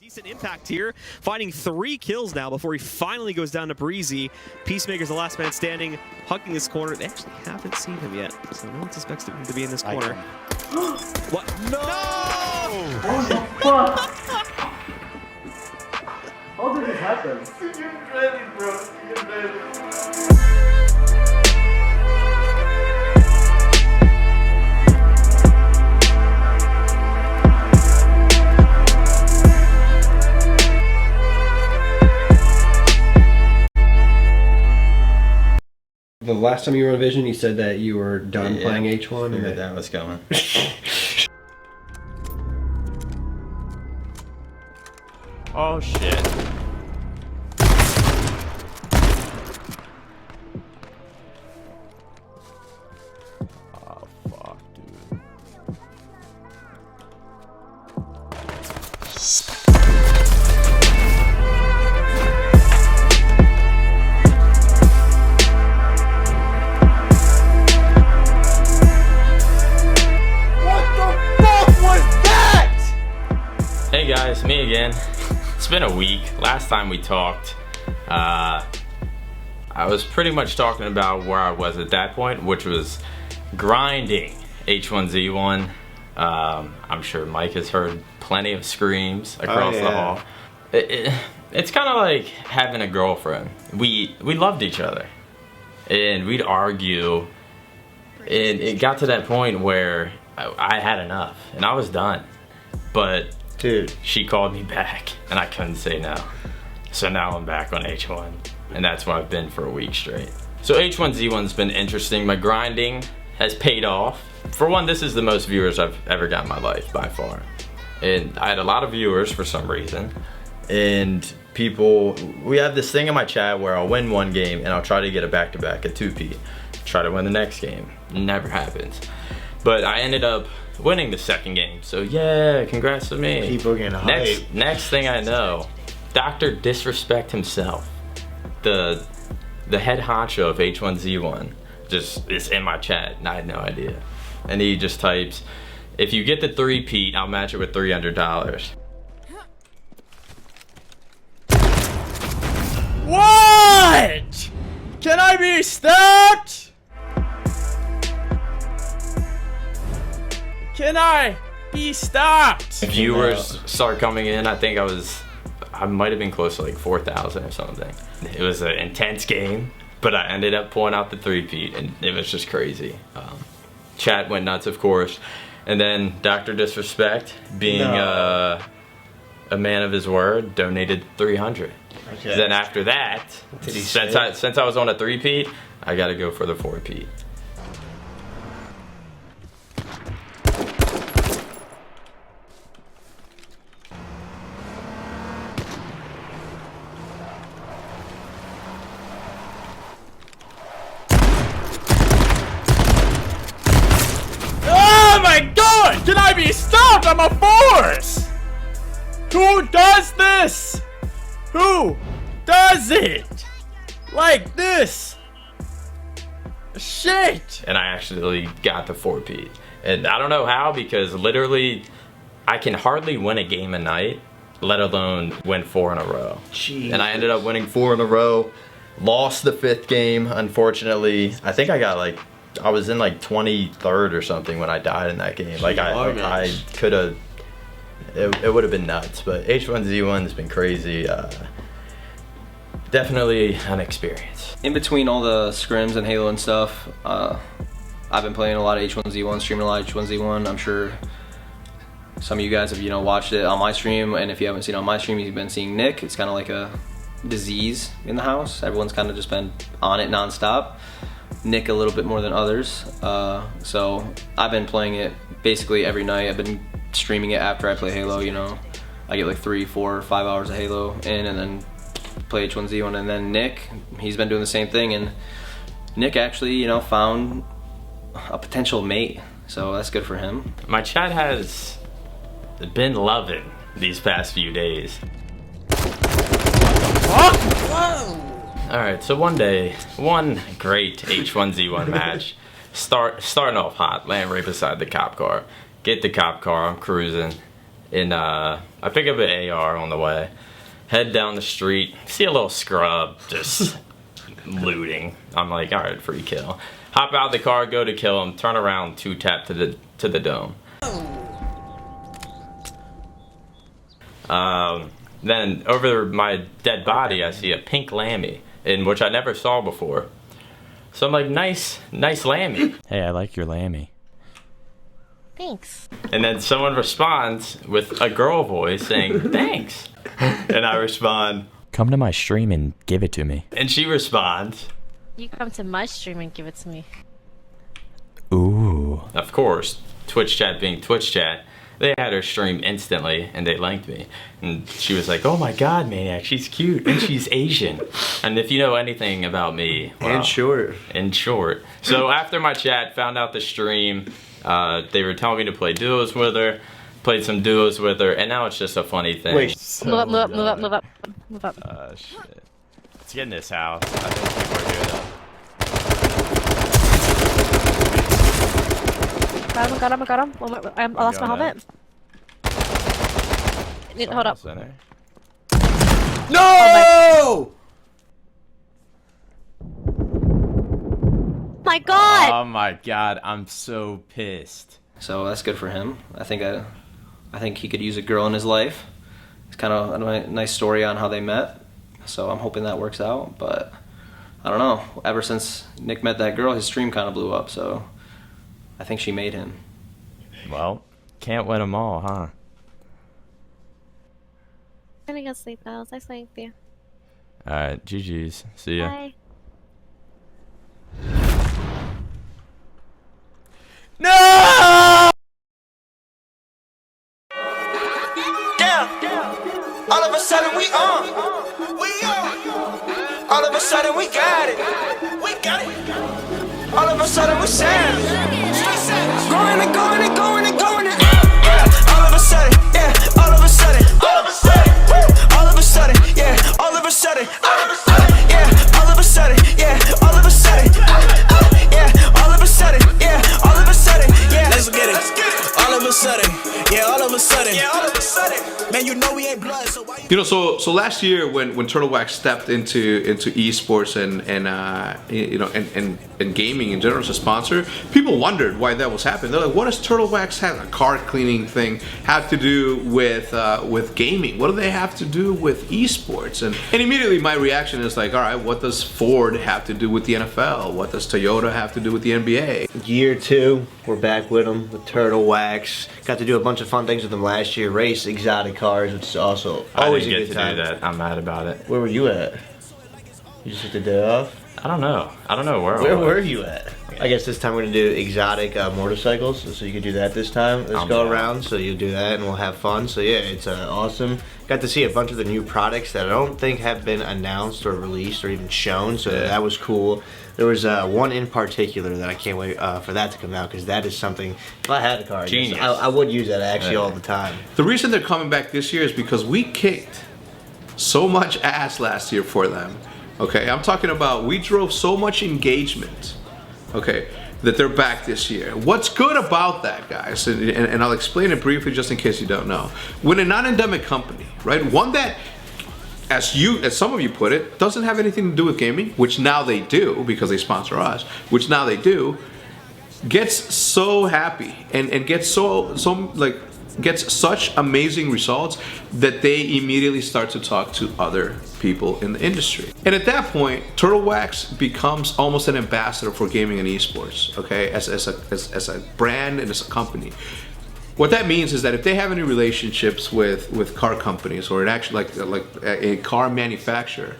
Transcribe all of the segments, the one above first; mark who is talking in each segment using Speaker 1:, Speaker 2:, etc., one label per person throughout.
Speaker 1: Decent impact here, finding 3 kills now before he finally goes down to Breezy. Peacemaker's the last man standing, hugging this corner. They actually haven't seen him yet, so no one suspects him to be in this corner. What? No!
Speaker 2: What the fuck? How did this happen?
Speaker 3: You're ready, bro. You're ready.
Speaker 4: The last time you were on Vision, you said that you were done playing H1.
Speaker 3: I figured that was coming.
Speaker 5: Oh shit. Oh fuck, dude. Hey guys, me again. It's been a week. Last time we talked, I was pretty much talking about where I was at that point, which was grinding H1Z1. I'm sure Mike has heard plenty of screams across the hall. It's kind of like having a girlfriend. We loved each other, and we'd argue, and it got to that point where I had enough, and I was done. But dude, she called me back and I couldn't say no. So now I'm back on H1, and that's where I've been for a week straight. So H1Z1's been interesting. My grinding has paid off. For one, this is the most viewers I've ever got in my life by far. And I had a lot of viewers for some reason. And people, we have this thing in my chat where I'll win one game and I'll try to get a back-to-back, a 2P. Try to win the next game. Never happens. But I ended up winning the second game, so yeah, congrats to me.
Speaker 3: People getting hyped.
Speaker 5: Next thing I know, Dr. Disrespect himself, the head honcho of H1Z1, just is in my chat, and I had no idea. And he just types, if you get the 3-peat, I'll match it with $300. What? Can I be stopped? Can I be stopped? Viewers start coming in. I think I might have been close to like 4,000 or something. It was an intense game, but I ended up pulling out the 3-peat, and it was just crazy. Chat went nuts, of course. And then Dr. Disrespect, being a man of his word, donated 300. Okay. Then after that, since I was on a 3-peat, I gotta go for the 4-peat. Can I be stopped? I'm a force! Who does this? Who does it? Like this? Shit! And I actually got the 4-peat. And I don't know how, because literally I can hardly win a game a night, let alone win 4 in a row. Jeez. And I ended up winning 4 in a row. Lost the 5th game, unfortunately. I think I was in like 23rd or something when I died in that game. Like I could have, it would have been nuts. But H1Z1 has been crazy. Definitely an experience.
Speaker 4: In between all the scrims and Halo and stuff, I've been playing a lot of H1Z1, streaming a lot of H1Z1. I'm sure some of you guys have watched it on my stream, and if you haven't seen it on my stream, you've been seeing Nick. It's kind of like a disease in the house. Everyone's kind of just been on it nonstop. Nick a little bit more than others, so I've been playing it basically every night. I've been streaming it after I play Halo. I get like 3, 4, 5 hours of Halo in, and then play H1Z1. And then Nick, he's been doing the same thing, and Nick actually found a potential mate, so that's good for him.
Speaker 5: My chat has been loving these past few days. Whoa! Alright, so one day, one great H1Z1 match, starting off hot, land right beside the cop car. Get the cop car, I'm cruising, and I pick up an AR on the way. Head down the street, see a little scrub just looting. I'm like, all right, free kill. Hop out the car, go to kill him, turn around, 2-tap to the dome. Then over my dead body, I see a pink lammy, in which I never saw before. So I'm like, nice lammy.
Speaker 6: Hey, I like your lammy.
Speaker 7: Thanks.
Speaker 5: And then someone responds with a girl voice saying, thanks. And I respond,
Speaker 6: Come to my stream and give it to me.
Speaker 5: and she responds,
Speaker 7: You come to my stream and give it to me.
Speaker 6: Ooh.
Speaker 5: of course, Twitch chat being Twitch chat, they had her stream instantly and they linked me. And she was like, oh my god, Maniac, she's cute and she's Asian. And if you know anything about me, well, in short. So after my chat, found out the stream, they were telling me to play duos with her, played some duos with her, and now it's just a funny thing.
Speaker 7: Move up, move up, move up, move up, move up.
Speaker 5: Shit. Let's get in this house. I think people are here though.
Speaker 7: Got him. I lost my helmet. Hold up.
Speaker 8: No!
Speaker 7: My god!
Speaker 5: Oh my god, I'm so pissed.
Speaker 4: So that's good for him. I think he could use a girl in his life. It's kind of a nice story on how they met. So I'm hoping that works out. But I don't know. Ever since Nick met that girl, his stream kind of blew up. So I think she made him.
Speaker 5: Well, can't win them all, huh?
Speaker 7: I'm gonna go sleep now. It's nice playing with you.
Speaker 5: Alright, GG's. See ya.
Speaker 7: Bye.
Speaker 8: No! All of a sudden we on. All of a sudden we got it. All of a sudden we savage. Going and going and going and going and yeah. All of a sudden, yeah. All of a sudden, all of a sudden, all of a sudden, yeah. All of a sudden, yeah. All of a sudden, yeah. All of a sudden, yeah. All of a sudden, yeah. All of a sudden, yeah. Let's get it. All of a sudden, yeah. All of a sudden, yeah. All of a sudden, man, you know we ain't blood, so why?
Speaker 9: You know, so last year when Turtle Wax stepped into esports and gaming in general as a sponsor, people wondered why that was happening. They're like, what does Turtle Wax have, a car cleaning thing, have to do with gaming? What do they have to do with esports? And immediately my reaction is like, all right, what does Ford have to do with the NFL? What does Toyota have to do with the NBA?
Speaker 10: Year 2, we're back with them with Turtle Wax. Got to do a bunch of fun things with them last year. Race exotic cars, which is also always
Speaker 5: I
Speaker 10: a
Speaker 5: didn't
Speaker 10: good
Speaker 5: get to
Speaker 10: time.
Speaker 5: do that. I'm mad about it.
Speaker 10: Where were you at? You just took the day off?
Speaker 5: I don't know. I don't know where.
Speaker 10: Where were you at? I guess this time we're gonna do exotic motorcycles, so you can do that this time. Let's go around, so you'll do that and we'll have fun. So yeah, it's awesome. Got to see a bunch of the new products that I don't think have been announced or released or even shown, so that was cool. There was one in particular that I can't wait for that to come out, because that is something, if I had a car, I would use that actually all the time.
Speaker 9: The reason they're coming back this year is because we kicked so much ass last year for them. Okay, I'm talking about we drove so much engagement, okay, that they're back this year. What's good about that, guys, and I'll explain it briefly just in case you don't know. When a non-endemic company, right, one that, as some of you put it, doesn't have anything to do with gaming, which now they do because they sponsor us, which now they do, gets so happy and gets gets such amazing results that they immediately start to talk to other people in the industry. And at that point, Turtle Wax becomes almost an ambassador for gaming and esports, okay, as a brand and as a company. What that means is that if they have any relationships with car companies or like a car manufacturer,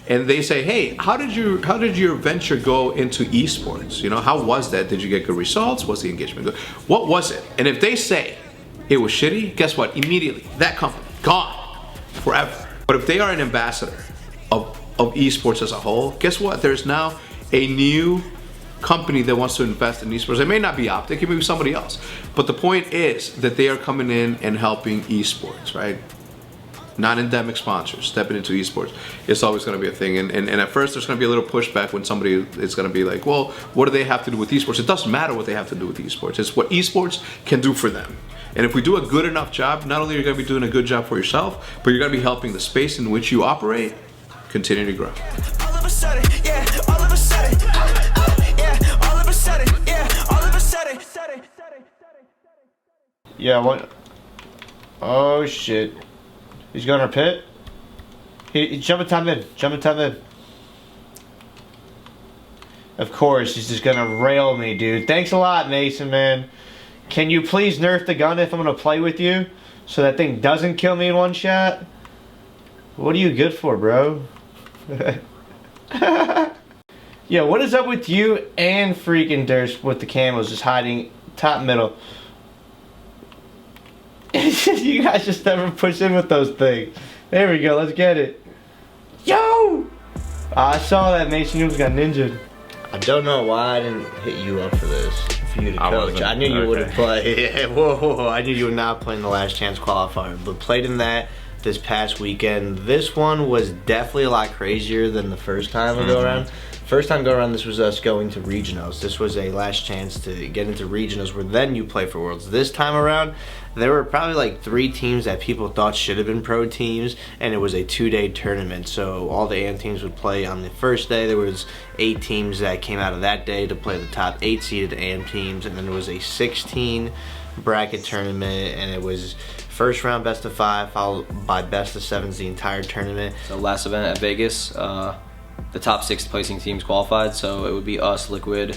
Speaker 9: and they say, hey, how did your venture go into esports? You know, how was that? Did you get good results? Was the engagement good? What was it? And if they say it was shitty, guess what? Immediately, that company, gone, forever. But if they are an ambassador of esports as a whole, guess what? There's now a new company that wants to invest in esports. It may not be OpTic, it may be somebody else. But the point is that they are coming in and helping esports, right? Non-endemic sponsors stepping into esports. It's always going to be a thing. And at first there's going to be a little pushback when somebody is going to be like, well, what do they have to do with esports? It doesn't matter what they have to do with esports. It's what esports can do for them. And if we do a good enough job, not only are you going to be doing a good job for yourself, but you're going to be helping the space in which you operate continue to grow.
Speaker 8: All of a sudden, yeah, all of a sudden, yeah, all of a sudden, yeah, all of a sudden.
Speaker 10: Yeah, what? Oh shit. He's going to pit? He's jumping top mid. Jumping top mid. Of course, he's just gonna rail me, dude. Thanks a lot, Mason, man. Can you please nerf the gun if I'm gonna play with you? So that thing doesn't kill me in one shot? What are you good for, bro? Yo, what is up with you and freaking Durst with the camos just hiding top middle? You guys just never push in with those things. There we go, let's get it. Yo! I saw that Mason Hughes got ninja. I don't know why I didn't hit you up for this. For you to coach. I knew you wouldn't play. Whoa, I knew you would not play in the last chance qualifier. But played in that this past weekend. This one was definitely a lot crazier than the first time we go around. First time go around, this was us going to regionals. This was a last chance to get into regionals where then you play for worlds. This time around, there were probably like 3 teams that people thought should have been pro teams, and it was a 2-day tournament. So all the AM teams would play on the first day. There was 8 teams that came out of that day to play the top 8 seeded AM teams, and then there was a 16 bracket tournament, and it was first round best of 5 followed by best of 7s the entire tournament.
Speaker 4: So last event at Vegas, the top 6 placing teams qualified, so it would be us, Liquid,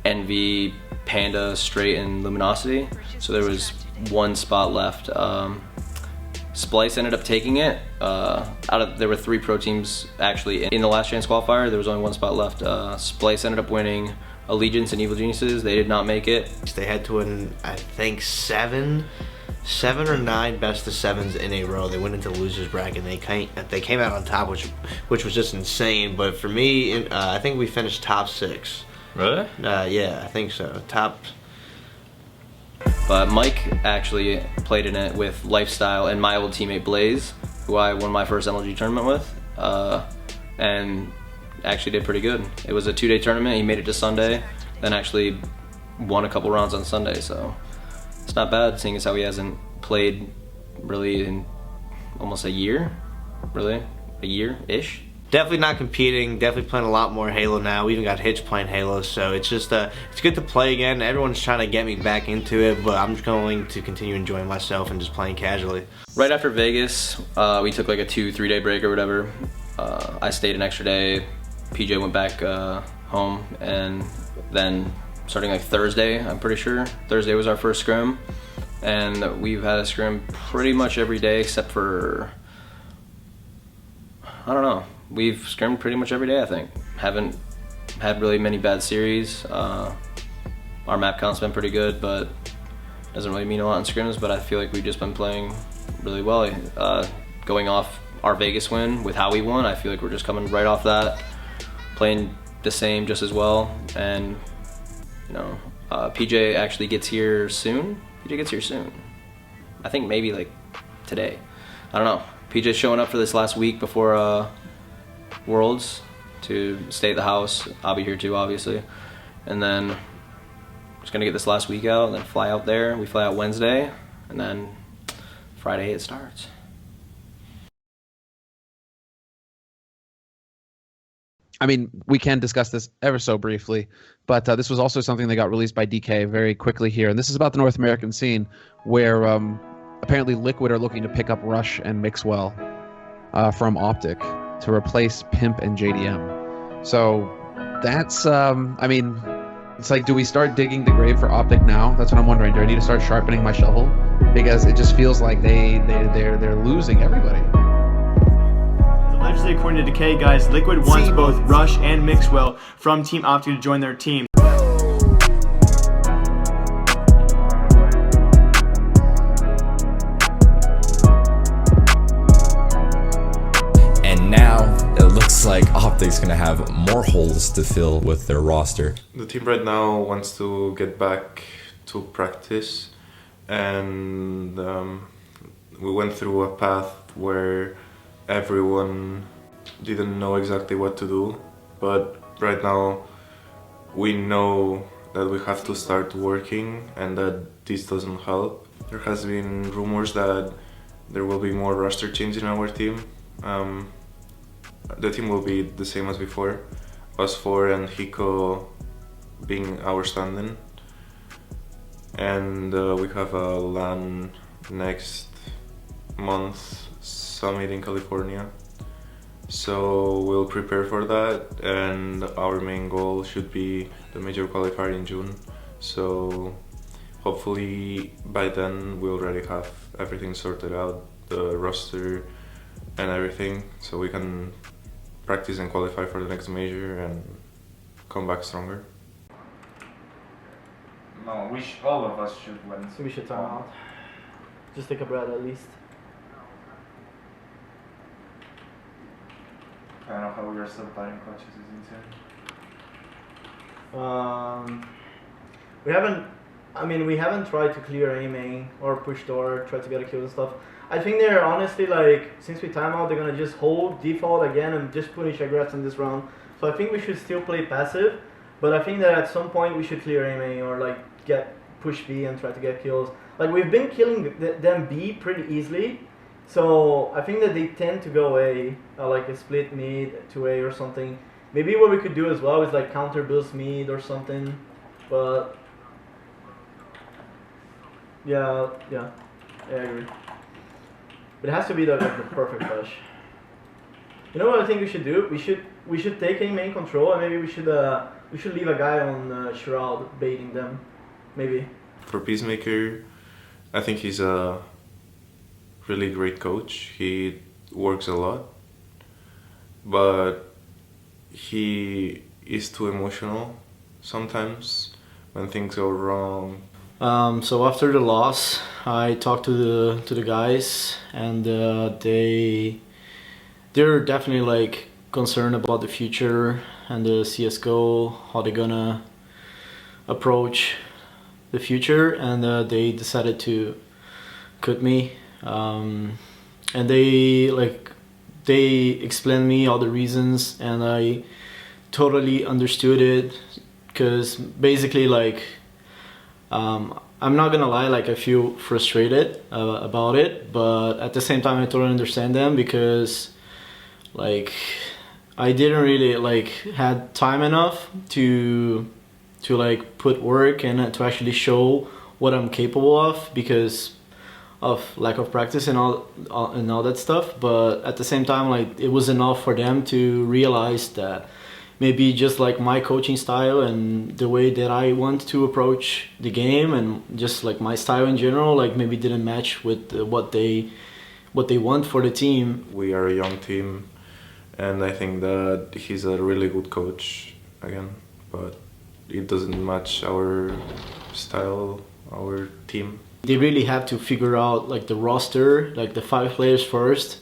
Speaker 4: Envy, Panda, Straight, and Luminosity. So there was 1 spot left. Splice ended up taking it. There were 3 pro teams actually in the last chance qualifier. There was only 1 spot left. Splice ended up winning. Allegiance and Evil Geniuses, they did not make it.
Speaker 10: They had to win, I think, 7 or 9 best of 7s in a row. They went into the losers bracket and they came out on top, which was just insane. But for me, I think we finished top 6.
Speaker 5: Really?
Speaker 10: Yeah, I think so. Top.
Speaker 4: But Mike actually played in it with Lifestyle and my old teammate Blaze, who I won my first LG tournament with, and actually did pretty good. It was a 2-day tournament. He made it to Sunday, then actually won a couple rounds on Sunday. So it's not bad, seeing as how he hasn't played really in almost a year, really, a year-ish.
Speaker 10: Definitely not competing, definitely playing a lot more Halo now. We even got Hitch playing Halo, so it's just, it's good to play again. Everyone's trying to get me back into it, but I'm just going to continue enjoying myself and just playing casually.
Speaker 4: Right after Vegas, we took like a 2-3 day break or whatever. I stayed an extra day. PJ went back home, and then starting like Thursday, I'm pretty sure. Thursday was our first scrim, and we've had a scrim pretty much every day except for, I don't know. We've scrimmed pretty much every day, I think. Haven't had really many bad series. Our map count's been pretty good, but doesn't really mean a lot in scrims, but I feel like we've just been playing really well. Going off our Vegas win with how we won, I feel like we're just coming right off that, playing the same just as well. And you know, PJ actually gets here soon. PJ gets here soon. I think maybe like today. I don't know. PJ's showing up for this last week before Worlds to stay at the house. I'll be here too, obviously. And then just gonna get this last week out and then fly out there. We fly out Wednesday, and then Friday it starts.
Speaker 11: I mean, we can discuss this ever so briefly, but this was also something that got released by DK very quickly here. And this is about the North American scene, where apparently Liquid are looking to pick up Rush and Mixwell from OpTic to replace Pimp and JDM. So that's, I mean, it's like, do we start digging the grave for OpTic now? That's what I'm wondering. Do I need to start sharpening my shovel? Because it just feels like they're losing everybody.
Speaker 2: Allegedly, according to Decay, guys, Liquid wants both Rush and Mixwell from Team OpTic to join their team.
Speaker 12: And now it looks like OpTic's gonna have more holes to fill with their roster.
Speaker 13: The team right now wants to get back to practice, and we went through a path where everyone didn't know exactly what to do, but right now we know that we have to start working and that this doesn't help. There has been rumors that there will be more roster change in our team. The team will be the same as before, us four and Hiko being our stand-in. And we have a LAN next month, Summit in California. So we'll prepare for that, and our main goal should be the major qualifier in June. So hopefully by then we'll already have everything sorted out, the roster and everything, so we can practice and qualify for the next major and come back stronger.
Speaker 2: No, all of us should win.
Speaker 14: So we should time out. Just take a breath at least.
Speaker 2: I don't know how we are still playing clutches is insane.
Speaker 14: We haven't tried to clear A main or push door, try to get a kill and stuff. I think they're honestly like, since we time out, they're gonna just hold default again and just punish aggress in this round. So I think we should still play passive, but I think that at some point we should clear A main or like push B and try to get kills. Like we've been killing them B pretty easily, so I think that they tend to go A, like a split mid to A or something. Maybe what we could do as well is like counter boost mid or something, but yeah, I agree. But it has to be the perfect push. You know what I think we should do? We should take A main control, and maybe we should leave a guy on Shroud baiting them, maybe.
Speaker 13: For Peacemaker, I think he's a really great coach. He works a lot, but he is too emotional sometimes when things go wrong.
Speaker 14: So after the loss, I talked to the guys, and they're definitely like concerned about the future and the CS:GO, how they're gonna approach the future, and they decided to cut me, and they explained me all the reasons, and I totally understood it, because basically like I'm not gonna lie, like I feel frustrated about it, but at the same time I totally understand them, because like I didn't really like had time enough to like put work and to actually show what I'm capable of because of lack of practice and all that stuff. But at the same time, like it was enough for them to realize that maybe just like my coaching style and the way that I want to approach the game and just like my style in general, like maybe didn't match with what they want for the team.
Speaker 13: We are a young team, and I think that he's a really good coach again, but it doesn't match our style, our team.
Speaker 14: They really have to figure out like the roster, like the 5 players first,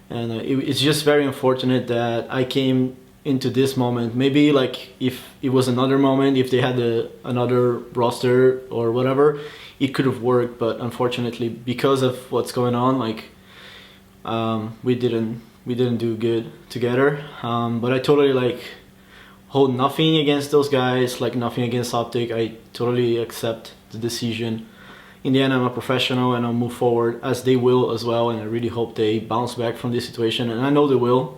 Speaker 14: and it's just very unfortunate that I came into this moment. Maybe like if it was another moment, if they had another roster or whatever, it could have worked, but unfortunately because of what's going on, like we didn't do good together. But I totally like hold nothing against those guys, like nothing against OpTic. I totally accept the decision. In the end, I'm a professional and I'll move forward, as they will as well, and I really hope they bounce back from this situation, and I know they will.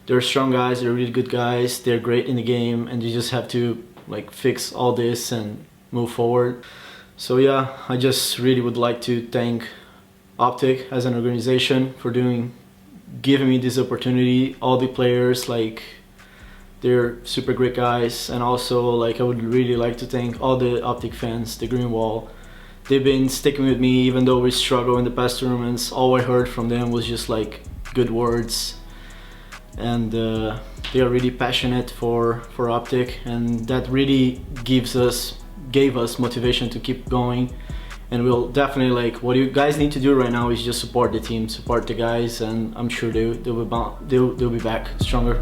Speaker 14: They're strong guys, they're really good guys, they're great in the game, and you just have to like fix all this and move forward. So yeah, I just really would like to thank OpTic as an organization for giving me this opportunity. All the players, like they're super great guys, and also like I would really like to thank all the OpTic fans, the Green Wall. They've been sticking with me even though we struggled in the past tournaments. All I heard from them was just like good words, and they are really passionate for OpTic, and that really gave us motivation to keep going. And we'll definitely, like, what you guys need to do right now is just support the team, support the guys, and I'm sure they'll be back stronger.